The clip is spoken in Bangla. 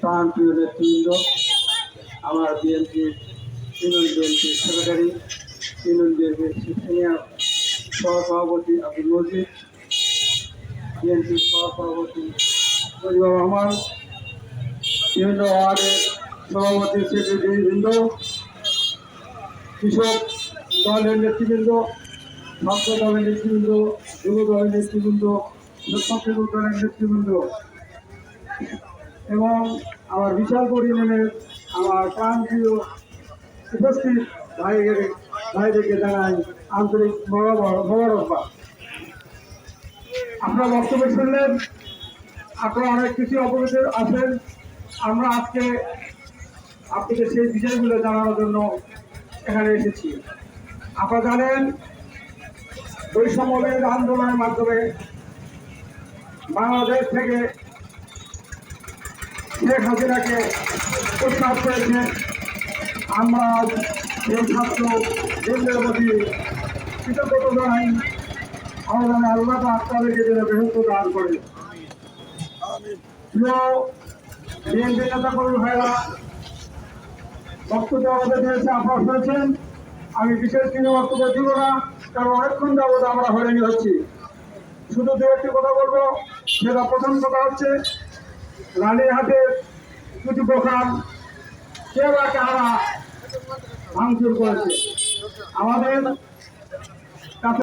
প্রাণপ্রিয় নেতৃবৃন্দ, আমার বিএনপির তৃণমূল বিএনপির সেক্রেটারি, তৃণমূল বিএনপির সিনিয়র সহসভাপতি আব্দুল মজিদ, বিএনপির সহসভাপতি মজিবুর রহমান, বিভিন্ন ওয়ার্ডের সভাপতি সেক্রেটারিবৃন্দ, কৃষক দলের নেতৃবৃন্দ, ছাত্র দলের নেতৃবৃন্দ, যুব দলের নেতৃবৃন্দ, স্বেচ্ছাসেবক দলের নেতৃবৃন্দ এবং আমার বিশাল পরিমাণের আমার প্রাণপ্রিয় উপস্থিত ভাইদেরকে জানাই আন্তরিক মোবারকবাদ। আপনারা বক্তব্য শুনলেন, আপনারা অনেক কিছু অবগত আছেন। আমরা আজকে আপনাদের সেই বিষয়গুলো জানানোর জন্য এখানে এসেছি। আপনারা জানেন, বৈষম্যবিরোধী আন্দোলনের মাধ্যমে বাংলাদেশ থেকে শেখ হাসিনাকে উৎখাত করেছে। আমরা এই ছাত্র কেন্দ্রের প্রতি কৃতজ্ঞতা জানাই। আমাদের আল্লাহ তাদেরকে যেন বেহস্ত দান করে। বিএনপি নেতা কর্মী ভাইরা বক্তব্য আমাদের দিয়েছে, আপনারা শুনেছেন। আমি বিশেষ কিছু বক্তব্য দিব না, কারণ অনেকক্ষণ যাবত আমরা হয়রানি হচ্ছি। শুধু দু একটি কথা বলবো। সেটা প্রথম কথা হচ্ছে, রানীহাটের কিছু দোকান কে বা কারা ভাঙচুর করেছে। আমাদের